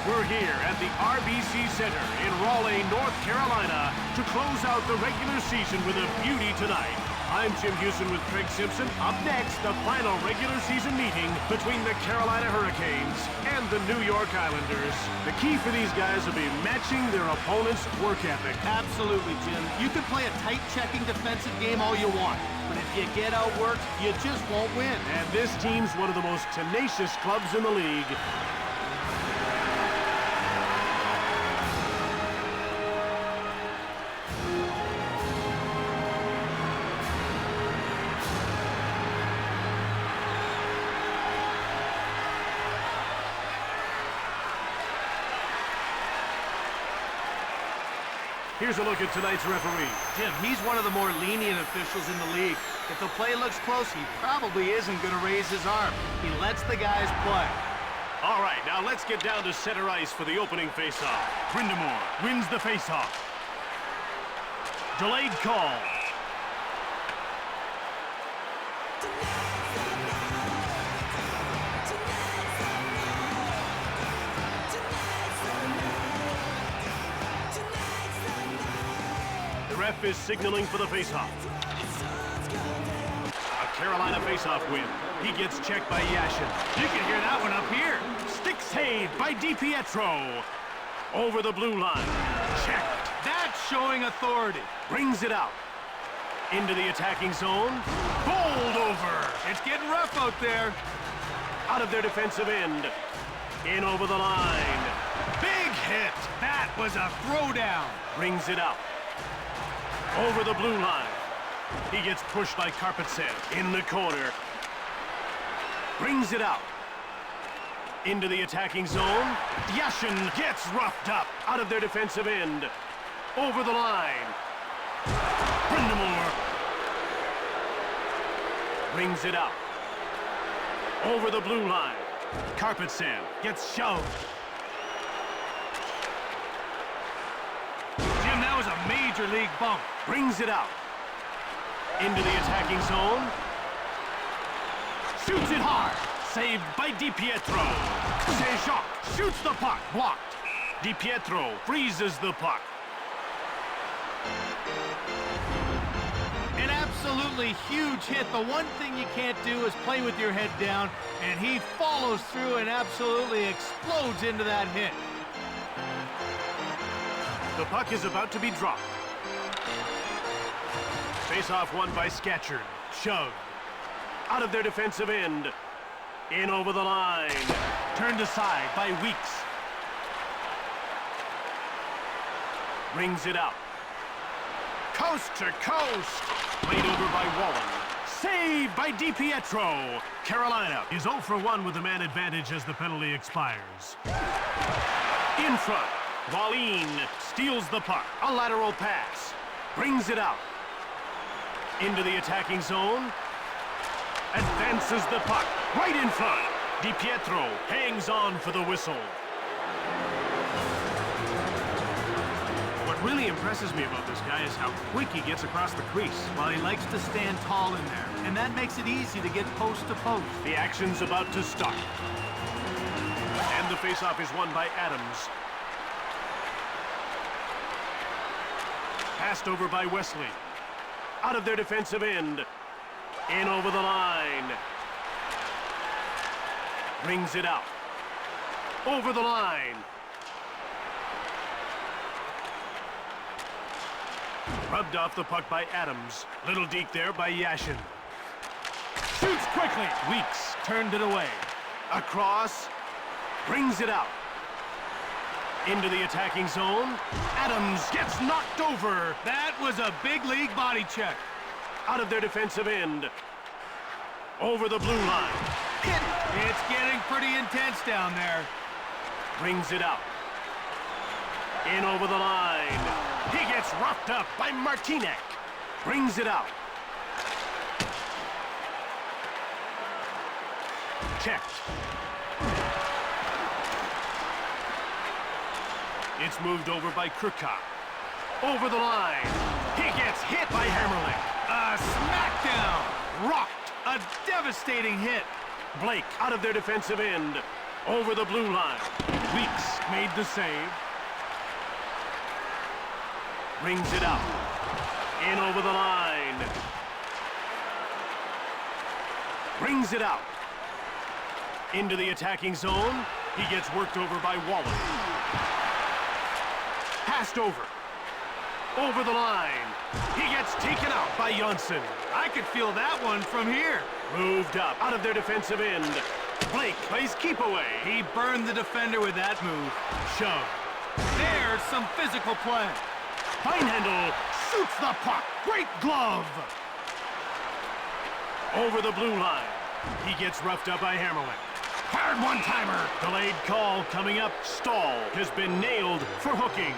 We're here at the RBC Center in Raleigh, North Carolina to close out the regular season with a beauty tonight. I'm Jim Houston with Craig Simpson. Up next, the final regular season meeting between the Carolina Hurricanes and the New York Islanders. The key for these guys will be matching their opponent's work ethic. Absolutely, Jim. You can play a tight checking defensive game all you want, but if you get outworked, you just won't win. And this team's one of the most tenacious clubs in the league. Here's a look at tonight's referee. Jim, he's one of the more lenient officials in the league. If the play looks close, he probably isn't going to raise his arm. He lets the guys play. All right, now let's get down to center ice for the opening faceoff. Brindamore wins the faceoff. Delayed call. The ref is signaling for the faceoff. A Carolina faceoff win. He gets checked by Yashin. You can hear that one up here. Stick save by DiPietro. Over the blue line. Checked. That's showing authority. Brings it out. Into the attacking zone. Bowled over. It's getting rough out there. Out of their defensive end. In over the line. Big hit. That was a throwdown. Brings it out. Over the blue line. He gets pushed by Carpetsen in the corner. Brings it out. Into the attacking zone. Yashin gets roughed up out of their defensive end. Over the line. Brindamore brings it out. Over the blue line. Carpetsen gets shoved. Jim, that was a major league bump. Brings it out. Into the attacking zone. Shoots it hard. Saved by DiPietro. Saint-Jacques shoots the puck. Blocked. DiPietro freezes the puck. An absolutely huge hit. The one thing you can't do is play with your head down, and he follows through and absolutely explodes into that hit. The puck is about to be dropped. Face-off won by Scatchard. Shoved. Out of their defensive end. In over the line. Turned aside by Weeks. Brings it out. Coast to coast. Played over by Wallen. Saved by DiPietro. Carolina is 0 for 1 with the man advantage as the penalty expires. In front. Wallin steals the puck. A lateral pass. Brings it out. Into the attacking zone. Advances the puck. Right in front. DiPietro hangs on for the whistle. What really impresses me about this guy is how quick he gets across the crease. Well, he likes to stand tall in there, and that makes it easy to get post to post. The action's about to start. And the faceoff is won by Adams. Passed over by Wesley. Out of their defensive end. In over the line. Brings it out. Over the line. Rubbed off the puck by Adams. Little deke there by Yashin. Shoots quickly. Weeks turned it away. Across. Brings it out. Into the attacking zone. Adams gets knocked over. That was a big league body check. Out of their defensive end. Over the blue line. Hit. It's getting pretty intense down there. Brings it out. In over the line. He gets roughed up by Martinek. Brings it out. Checked. It's moved over by Krukop. Over the line. He gets hit by Hammerling. A smackdown. Rocked. A devastating hit. Blake out of their defensive end. Over the blue line. Weeks made the save. Brings it out. In over the line. Brings it out. Into the attacking zone. He gets worked over by Wallen. Passed over. Over the line. He gets taken out by Janssen. I could feel that one from here. Moved up out of their defensive end. Blake plays keep away. He burned the defender with that move. Shove. There's some physical play. Finehandle shoots the puck. Great glove. Over the blue line. He gets roughed up by Hammerlick. Hard one-timer. Delayed call coming up. Stahl has been nailed for hooking.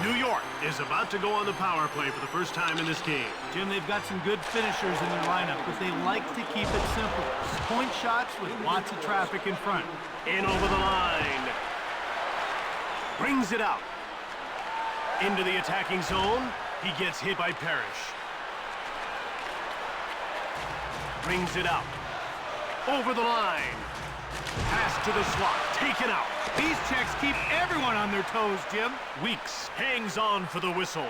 New York is about to go on the power play for the first time in this game. Jim, they've got some good finishers in their lineup, but they like to keep it simple. Point shots with lots of traffic in front. In over the line. Brings it out. Into the attacking zone. He gets hit by Parrish. Brings it out. Over the line. Pass to the slot. Taken out. These checks keep everyone on their toes, Jim. Weeks hangs on for the whistle.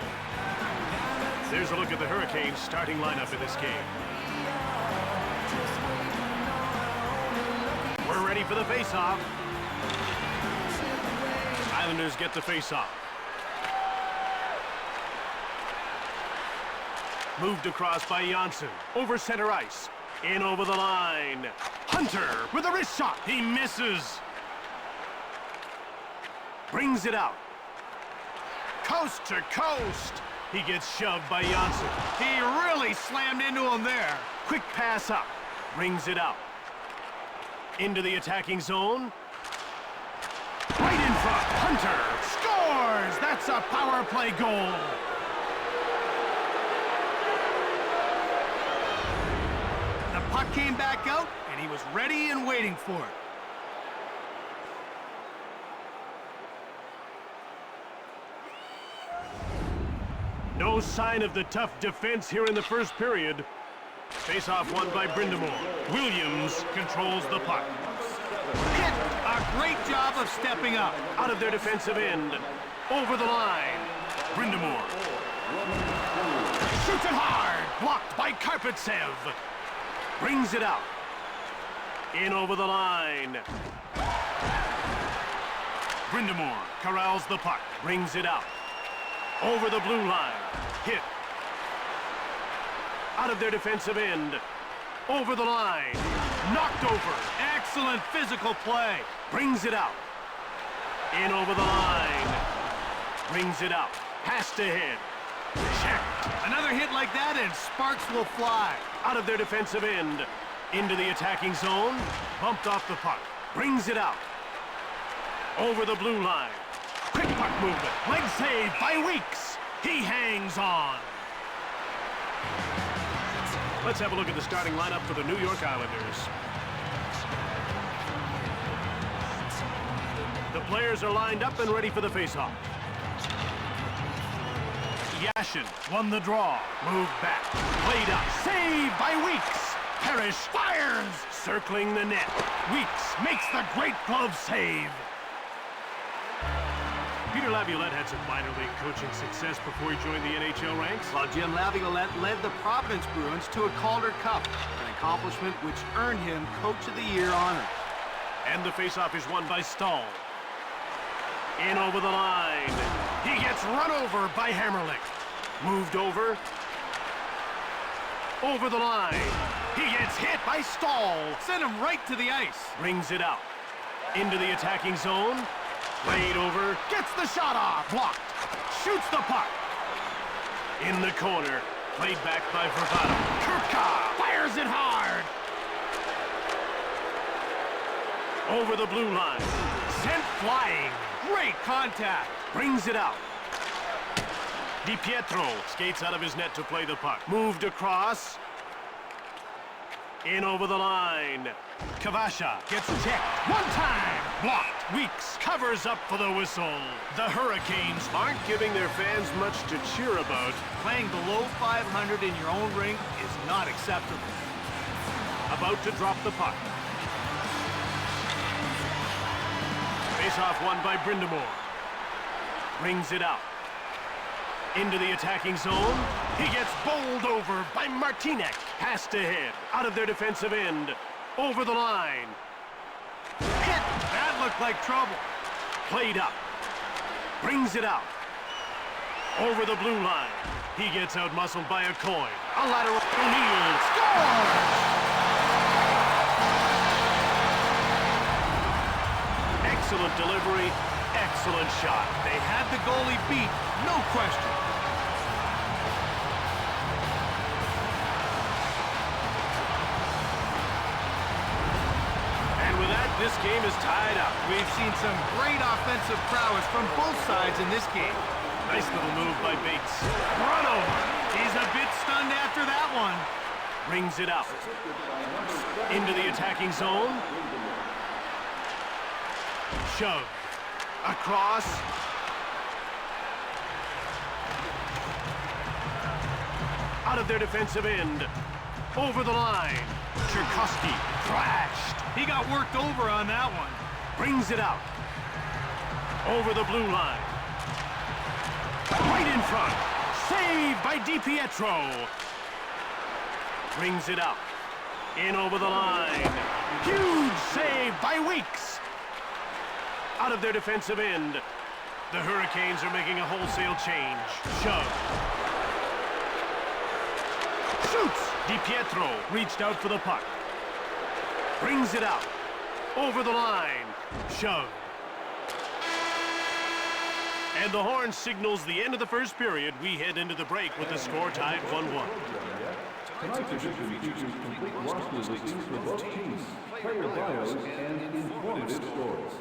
There's a look at the Hurricanes' starting lineup in this game. We're ready for the face-off. Islanders get the face-off. Moved across by Janssen. Over center ice. In over the line. Hunter with a wrist shot. He misses. Brings it out. Coast to coast. He gets shoved by Janssen. He really slammed into him there. Quick pass up. Brings it out. Into the attacking zone. Right in front. Hunter scores. That's a power play goal. The puck came back out, and he was ready and waiting for it. No sign of the tough defense here in the first period. Face-off won by Brindamore. Williams controls the puck. Hit! A great job of stepping up. Out of their defensive end. Over the line. Brindamore. Shoots it hard. Blocked by Karpatsev. Brings it out. In over the line. Brindamore corrals the puck. Brings it out. Over the blue line. Hit. Out of their defensive end. Over the line. Knocked over. Excellent physical play. Brings it out. In over the line. Brings it out. Passed ahead. Checked. Another hit like that and sparks will fly. Out of their defensive end. Into the attacking zone. Bumped off the puck. Brings it out. Over the blue line. Quick puck movement. Leg save by Weeks. He hangs on. Let's have a look at the starting lineup for the New York Islanders. The players are lined up and ready for the face-off. Yashin won the draw. Moved back. Played up. Saved by Weeks. Parrish fires. Circling the net. Weeks makes the great glove save. Peter Laviolette had some minor league coaching success before he joined the NHL ranks. Well, Jim Laviolette led the Providence Bruins to a Calder Cup, an accomplishment which earned him Coach of the Year honors. And the faceoff is won by Stahl. In over the line. He gets run over by Hammerlick. Moved over. Over the line. He gets hit by Stahl. Sent him right to the ice. Brings it out. Into the attacking zone. Played over, gets the shot off, blocked, shoots the puck. In the corner, played back by Bravado. Kurka fires it hard. Over the blue line, sent flying. Great contact. Brings it out. DiPietro skates out of his net to play the puck. Moved across. In over the line. Kavasha gets checked. One time. Blocked. Weeks covers up for the whistle. The Hurricanes aren't giving their fans much to cheer about. Playing below 500 in your own rink is not acceptable. About to drop the puck. Face-off won by Brindamore. Brings it out. Into the attacking zone. He gets bowled over by Martinek. Passed ahead. Out of their defensive end. Over the line. Hit! That looked like trouble. Played up. Brings it out. Over the blue line. He gets out-muscled by a coin. A lateral. O'Neill scores! Excellent delivery, excellent shot. They had the goalie beat, no question. And with that, this game is tied up. We've seen some great offensive prowess from both sides in this game. Nice little move by Bates. Run over. He's a bit stunned after that one. Brings it out. Into the attacking zone. Shove. Across. Out of their defensive end. Over the line. Tchaikovsky crashed. He got worked over on that one. Brings it out. Over the blue line. Right in front. Saved by DiPietro. Brings it out. In over the line. Huge save by Weeks. Out of their defensive end. The Hurricanes are making a wholesale change. Shove. Shoots. DiPietro reached out for the puck. Brings it out. Over the line. Shove. And the horn signals the end of the first period. We head into the break with the score tied 1-1. Tonight's edition features complete roster listings for both teams, player bios, and informative stories.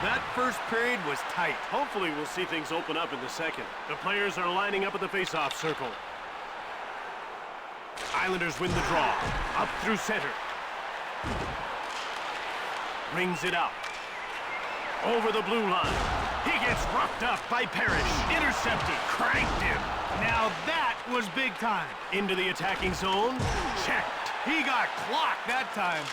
That first period was tight. Hopefully we'll see things open up in the second. The players are lining up at the face-off circle. Islanders win the draw. Up through center. Brings it out. Over the blue line. He gets roughed up by Parrish. Intercepted. Cranked him. Now that was big time. Into the attacking zone. Checked. He got clocked that time.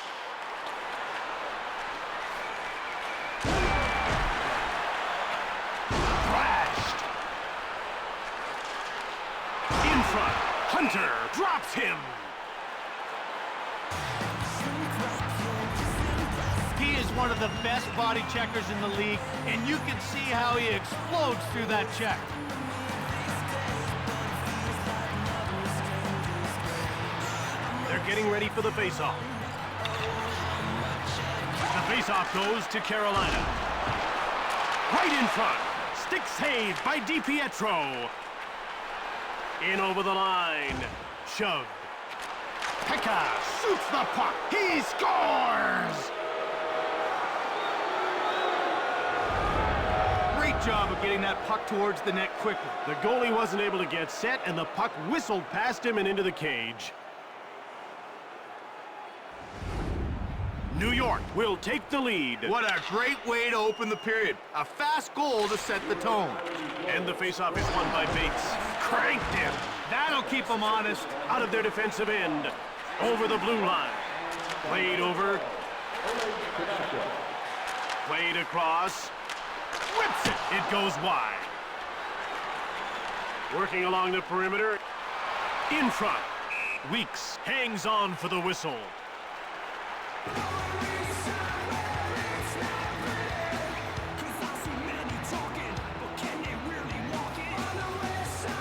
Thrashed. In front. Hunter drops him. He is one of the best body checkers in the league, and you can see how he explodes through that check. They're getting ready for the face-off. The face-off goes to Carolina. Right in front. Stick save by DiPietro. In over the line. Shoved. Pekka shoots the puck. He scores! Great job of getting that puck towards the net quickly. The goalie wasn't able to get set, and the puck whistled past him and into the cage. New York will take the lead. What a great way to open the period. A fast goal to set the tone. And the faceoff is won by Bates. Cranked him. That'll keep them honest. Out of their defensive end. Over the blue line. Played over. Played across. Whips it. It goes wide. Working along the perimeter. In front. Weeks hangs on for the whistle.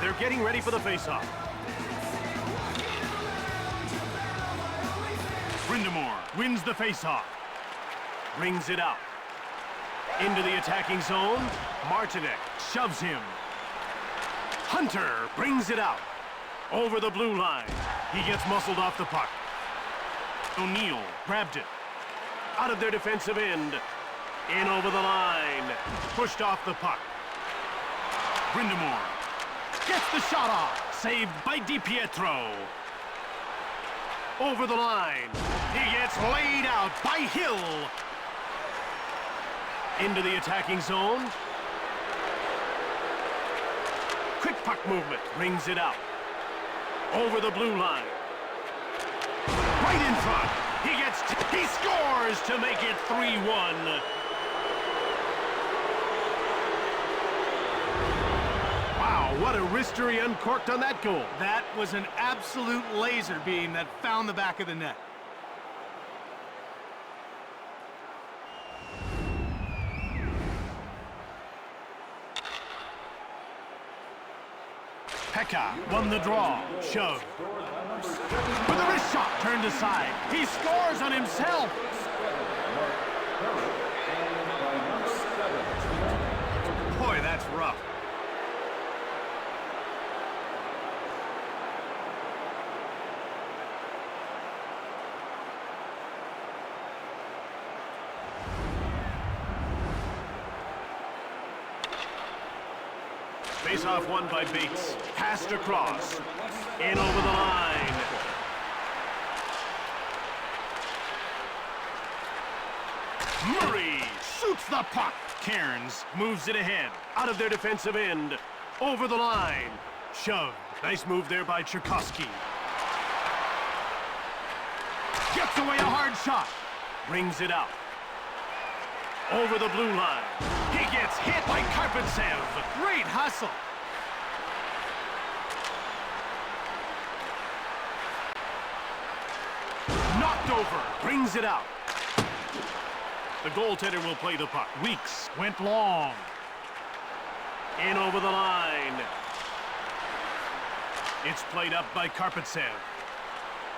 They're getting ready for the faceoff. Brindamore wins the faceoff. Brings it out. Into the attacking zone. Martinek shoves him. Hunter brings it out. Over the blue line. He gets muscled off the puck. O'Neill grabbed it. Out of their defensive end. In over the line. Pushed off the puck. Brindamore. Gets the shot off. Saved by DiPietro. Over the line. He gets laid out by Hill. Into the attacking zone. Quick puck movement. Brings it out. Over the blue line. Right in front. He scores to make it 3-1. Wow, what a wristery uncorked on that goal. That was an absolute laser beam that found the back of the net. Pekka won the draw. Shove. With a wrist shot turned aside. He scores on himself. Boy, that's rough. Face-off won by Bates. Passed across. In over the line. Murray shoots the puck. Cairns moves it ahead. Out of their defensive end. Over the line. Shoved. Nice move there by Tchaikovsky. Gets away a hard shot. Brings it out. Over the blue line. He gets hit by Karpatsev. Great hustle. Knocked over. Brings it out. The goaltender will play the puck. Weeks went long. In over the line. It's played up by Karpatsev.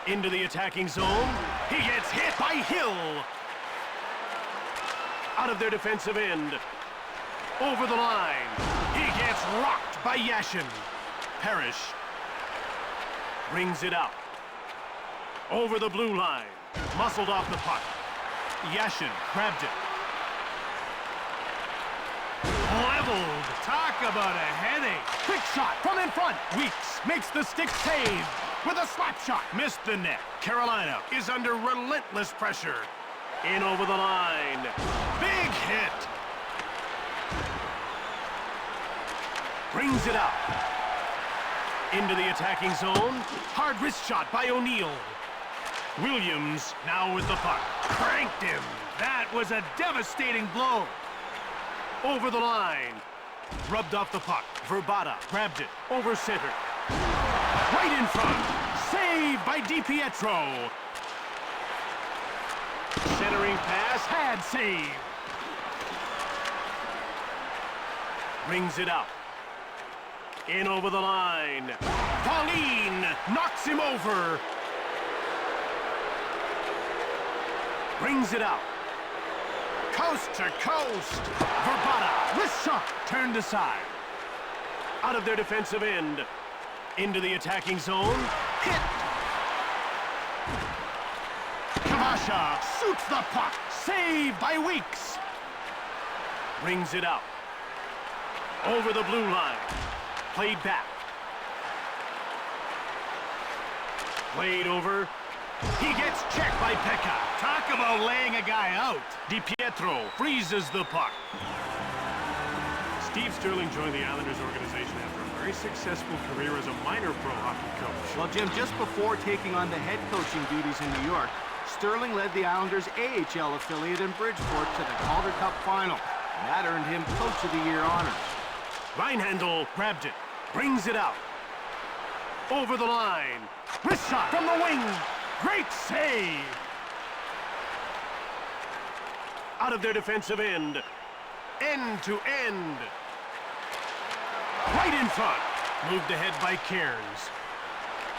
Into the attacking zone. He gets hit by Hill. Out of their defensive end. Over the line. He gets rocked by Yashin. Parrish brings it out. Over the blue line. Muscled off the puck. Yashin grabbed it. Leveled. Talk about a headache. Quick shot from in front. Weeks makes the stick save with a slap shot. Missed the net. Carolina is under relentless pressure. In over the line. Big hit. Brings it out. Into the attacking zone. Hard wrist shot by O'Neill. Williams now with the puck. Cranked him. That was a devastating blow. Over the line. Rubbed off the puck. Verbata grabbed it. Over center. Right in front. Saved by DiPietro. Centering pass. Had save. Brings it out. In over the line. Pauline knocks him over. Brings it out. Coast to coast. Verbata. Wrist shot turned aside. Out of their defensive end. Into the attacking zone. Hit. Kavasha shoots the puck. Saved by Weeks. Brings it out. Over the blue line. Played back. Played over. He gets checked by Pekka. Talk about laying a guy out. DiPietro freezes the puck. Steve Sterling joined the Islanders organization after a very successful career as a minor pro hockey coach. Well, Jim, just before taking on the head coaching duties in New York, Sterling led the Islanders' AHL affiliate in Bridgeport to the Calder Cup final. And that earned him Coach of the Year honors. Reinhandel grabbed it. Brings it out. Over the line. Wrist shot from the wing. Great save. Out of their defensive end. End to end. Right in front. Moved ahead by Cairns.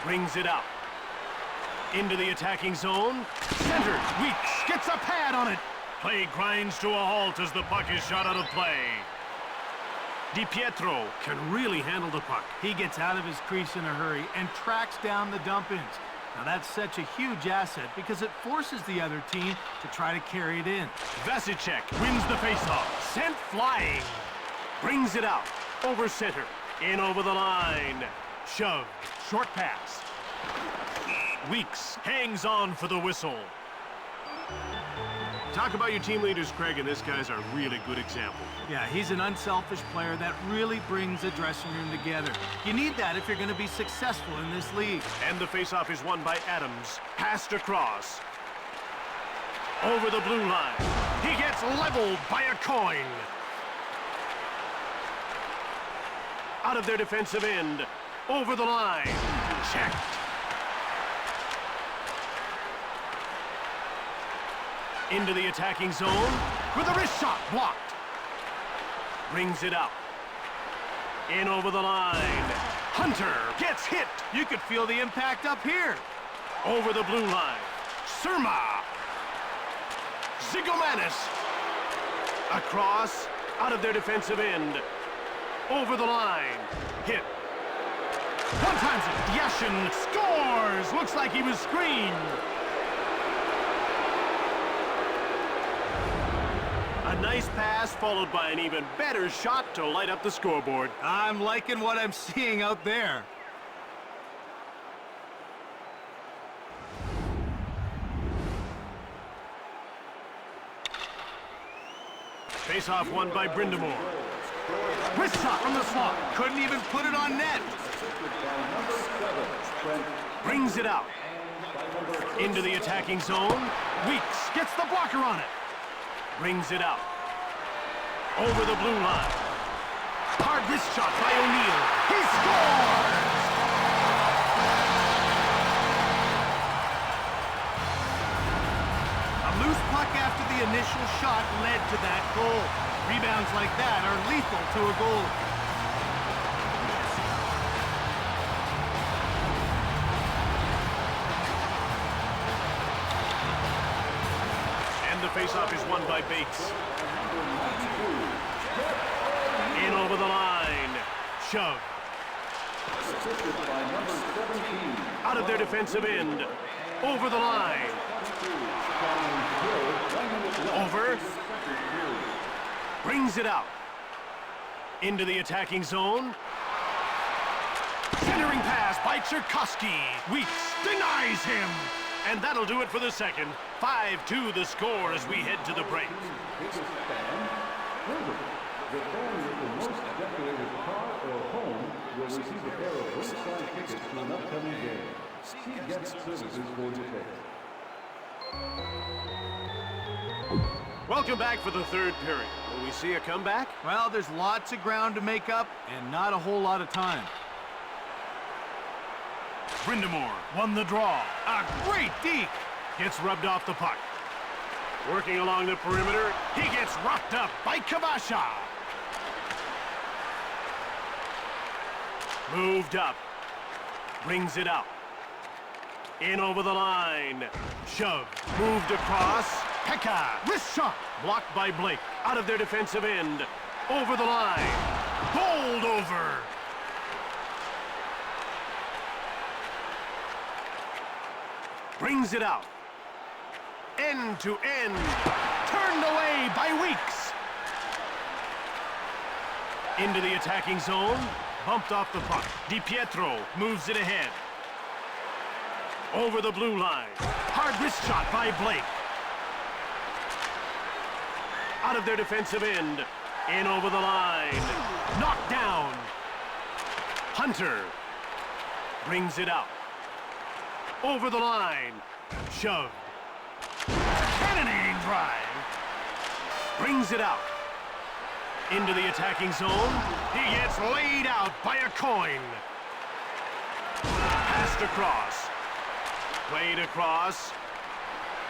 Brings it out. Into the attacking zone. Centered. Weeks gets a pad on it. Play grinds to a halt as the puck is shot out of play. DiPietro can really handle the puck. He gets out of his crease in a hurry and tracks down the dump-ins. Now that's such a huge asset because it forces the other team to try to carry it in. Vasicek wins the faceoff. Sent flying. Brings it out. Over center. In over the line. Shove. Short pass. Weeks hangs on for the whistle. Talk about your team leaders, Craig, and this guy's a really good example. Yeah, he's an unselfish player that really brings a dressing room together. You need that if you're going to be successful in this league. And the faceoff is won by Adams. Passed across. Over the blue line. He gets leveled by a coin. Out of their defensive end. Over the line. Checked. Into the attacking zone with a wrist shot blocked. Brings it up. In over the line. Hunter gets hit. You could feel the impact up here. Over the blue line. Surma. Zigomanis. Across. Out of their defensive end. Over the line. Hit. One times it. Yashin scores. Looks like he was screened. A nice pass followed by an even better shot to light up the scoreboard. I'm liking what I'm seeing out there. Face-off won by Brindamore. Wrist shot from the slot. Couldn't even put it on net. Brings it out. Into the attacking zone. Weeks gets the blocker on it. Brings it out. Over the blue line. Hard wrist shot by O'Neill. He scores! A loose puck after the initial shot led to that goal. Rebounds like that are lethal to a goal. And the faceoff is won by Bates. In over the line. Shove. Out of their defensive end. Over the line. Over. Brings it out. Into the attacking zone. Centering pass by Tchaikovsky. Weeks denies him. And that'll do it for the second. 5-2 the score as we head to the break. The fan with the most decorated car or home will receive a pair of ringside tickets to an upcoming game. See guest services for details. Welcome back for the third period. Will we see a comeback? Well, there's lots of ground to make up and not a whole lot of time. Brindamore won the draw. A great deke. Gets rubbed off the puck. Working along the perimeter, he gets roughed up by Kavasha. Moved up. Brings it out. In over the line. Shove. Moved across. Pekka. Wrist shot. Blocked by Blake. Out of their defensive end. Over the line. Bowled over. Brings it out. End to end. Turned away by Weeks. Into the attacking zone. Bumped off the puck. DiPietro moves it ahead. Over the blue line. Hard wrist shot by Blake. Out of their defensive end. In over the line. Knocked down. Hunter brings it out. Over the line. Shove. Cannonading drive. Brings it out. Into the attacking zone. He gets laid out by a coin. Passed across. Played across.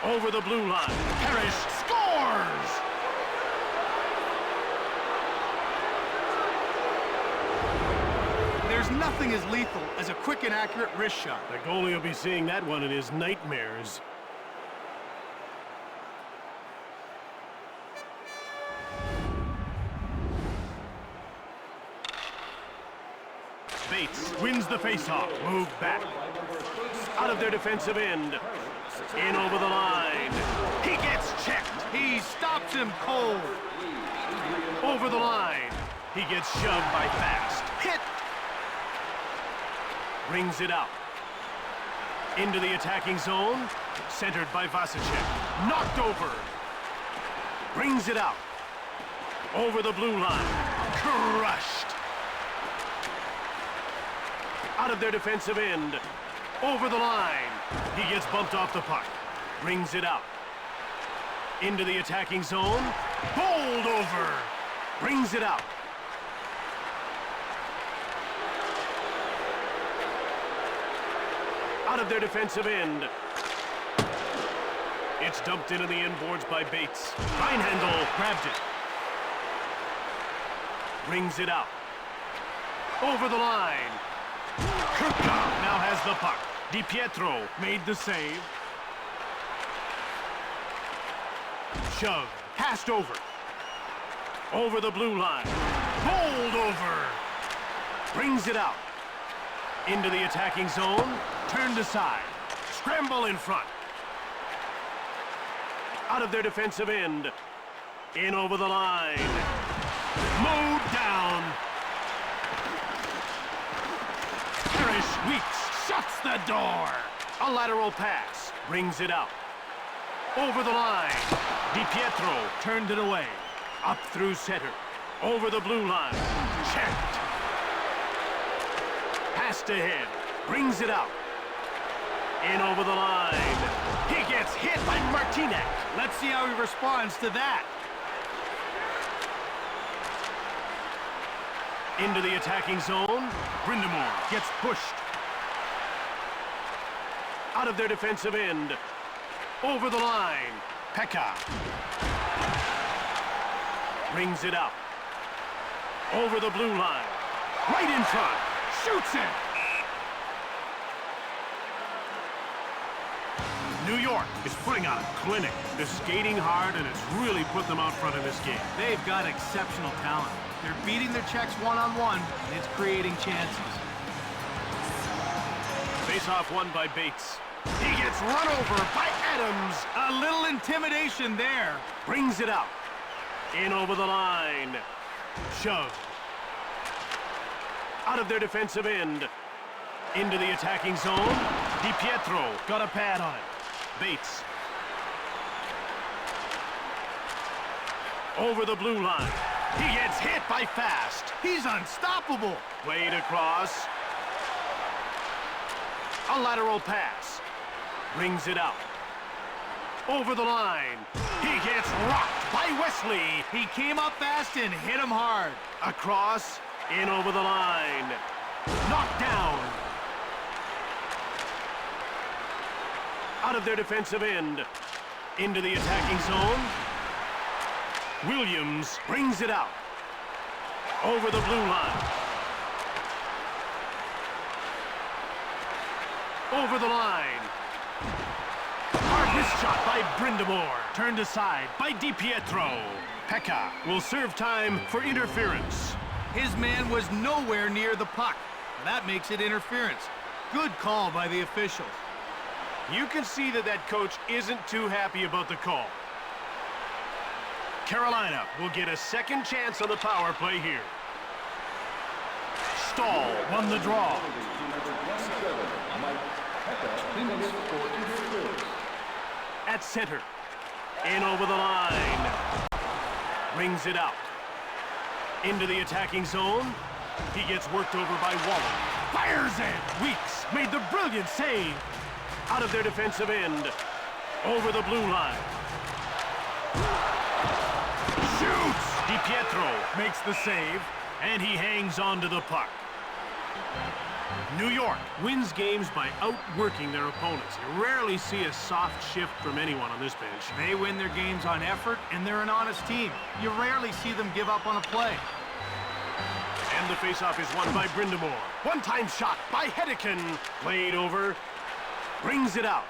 Over the blue line. Parrish scores! There's nothing as lethal as a quick and accurate wrist shot. The goalie will be seeing that one in his nightmares. Bates wins the faceoff. Moved back. Out of their defensive end. In over the line. He gets checked. He stops him cold. Over the line. He gets shoved by Fast. Hit Brings it out. Into the attacking zone. Centered by Vasicek. Knocked over. Brings it out. Over the blue line. Crushed. Out of their defensive end. Over the line. He gets bumped off the puck. Brings it out. Into the attacking zone. Bowled over. Brings it out. Out of their defensive end. It's dumped into the inboards by Bates. Reinhandel grabbed it. Brings it out. Over the line. Kirkhoff now has the puck. DiPietro made the save. Shove. Passed over. Over the blue line. Bowled over. Brings it out. Into the attacking zone. Turned aside. Scramble in front. Out of their defensive end. In over the line. Mowed down. Parrish Weeks shuts the door. A lateral pass. Brings it out. Over the line. DiPietro turned it away. Up through center. Over the blue line. Checked. Passed ahead. Brings it out. In over the line. He gets hit by Martinek. Let's see how he responds to that. Into the attacking zone. Brindamore gets pushed. Out of their defensive end. Over the line. Pekka. Brings it out. Over the blue line. Right in front. Shoots it. New York is putting on a clinic. They're skating hard, and it's really put them out front in this game. They've got exceptional talent. They're beating their Czechs one-on-one, and it's creating chances. Face-off won by Bates. He gets run over by Adams. A little intimidation there. Brings it out. In over the line. Shove. Out of their defensive end. Into the attacking zone. DiPietro got a pad on it. Bates. Over the blue line. He gets hit by Fast. He's unstoppable. Played across. A lateral pass. Brings it out. Over the line. He gets rocked by Wesley. He came up fast and hit him hard. Across. In over the line. Knocked down. Out of their defensive end. Into the attacking zone. Williams brings it out. Over the blue line. Over the line. Hard wrist shot by Brindamore. Turned aside by DiPietro. Pekka will serve time for interference. His man was nowhere near the puck. That makes it interference. Good call by the officials. You can see that coach isn't too happy about the call. Carolina will get a second chance on the power play here. Stahl won the draw. At center. In over the line. Brings it out. Into the attacking zone. He gets worked over by Wallen. Fires it! Weeks made the brilliant save. Out of their defensive end. Over the blue line. Shoots! DiPietro makes the save, and he hangs on to the puck. New York wins games by outworking their opponents. You rarely see a soft shift from anyone on this bench. They win their games on effort, and they're an honest team. You rarely see them give up on a play. And the faceoff is won by Brindamore. One-time shot by Hedeken. Played over. Brings it out.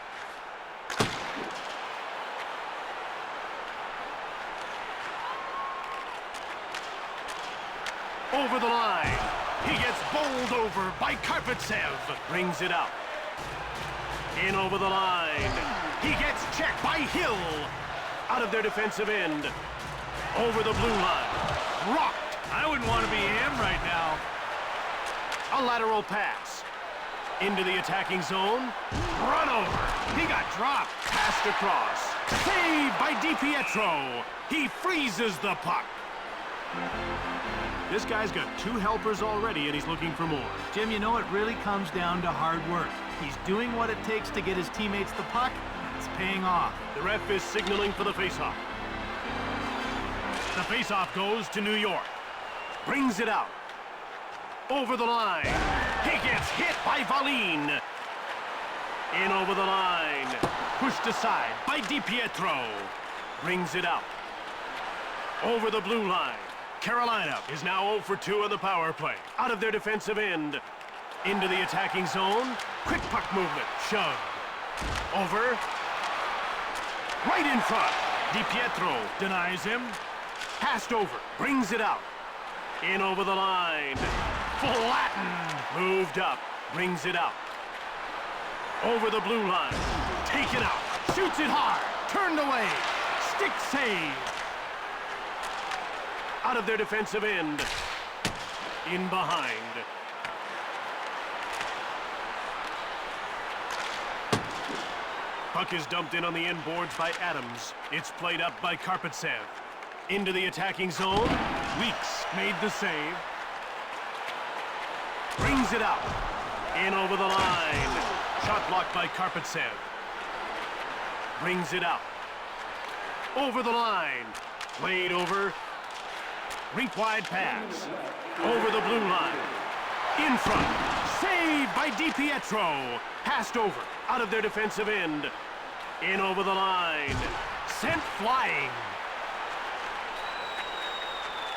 Over the line. He gets bowled over by Karpatsev. Brings it out. In over the line. He gets checked by Hill. Out of their defensive end. Over the blue line. Rocked. I wouldn't want to be him right now. A lateral pass. Into the attacking zone. Run over. He got dropped. Passed across. Saved by DiPietro. He freezes the puck. This guy's got 2 helpers already, and he's looking for more. Jim, you know it really comes down to hard work. He's doing what it takes to get his teammates the puck. It's paying off. The ref is signaling for the faceoff. The faceoff goes to New York. Brings it out. Over the line. He gets hit by Valine. In over the line. Pushed aside by DiPietro. Brings it out. Over the blue line. Carolina is now 0 for 2 on the power play. Out of their defensive end. Into the attacking zone. Quick puck movement. Shove. Over. Right in front. DiPietro denies him. Passed over. Brings it out. In over the line. Flattened. Moved up. Brings it out. Over the blue line. Taken out. Shoots it hard. Turned away. Stick save. Out of their defensive end. In behind. Puck is dumped in on the inboards by Adams. It's played up by Karpatsev. Into the attacking zone. Weeks made the save. Brings it out. In over the line. Shot blocked by Karpatsev. Brings it out. Over the line. Played over. Rink-wide pass. Over the blue line. In front. Saved by DiPietro. Passed over. Out of their defensive end. In over the line. Sent flying.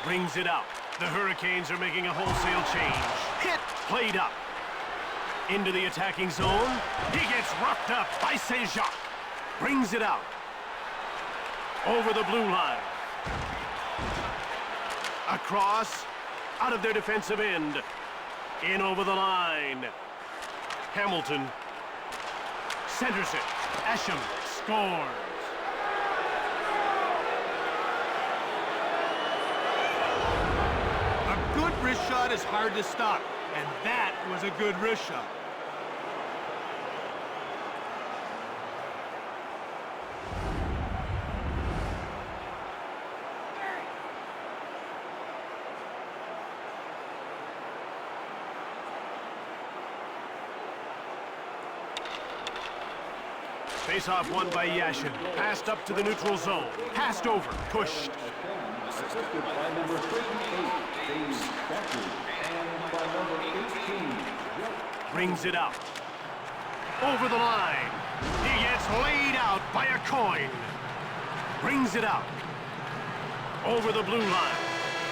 Brings it out. The Hurricanes are making a wholesale change. Hit. Played up. Into the attacking zone. He gets roughed up by Saint-Jacques. Brings it out. Over the blue line. Across. Out of their defensive end. In over the line. Hamilton. Centers it. Esham scores. A good wrist shot is hard to stop, and that was a good wrist shot. Face-off won by Yashin. Passed up to the neutral zone. Passed over. Pushed. Assisted by number 38, Dave Becker, and by number 18, Jeff. Brings it out. Over the line. He gets laid out by a coin. Brings it out. Over the blue line.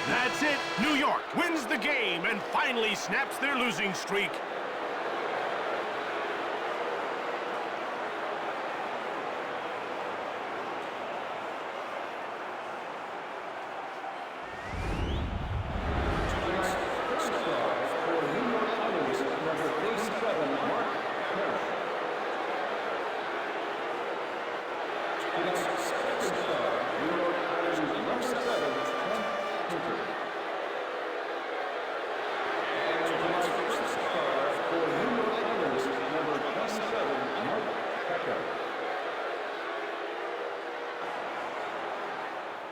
That's it. New York wins the game and finally snaps their losing streak.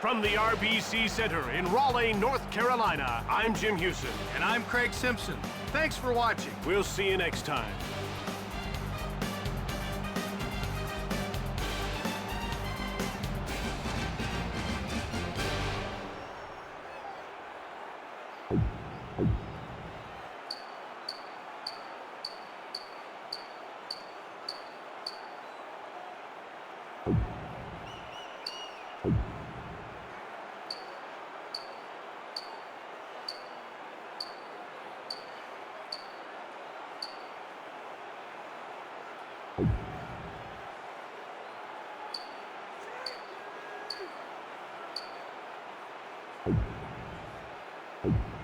From the RBC Center in Raleigh, North Carolina, I'm Jim Houston. And I'm Craig Simpson. Thanks for watching. We'll see you next time. You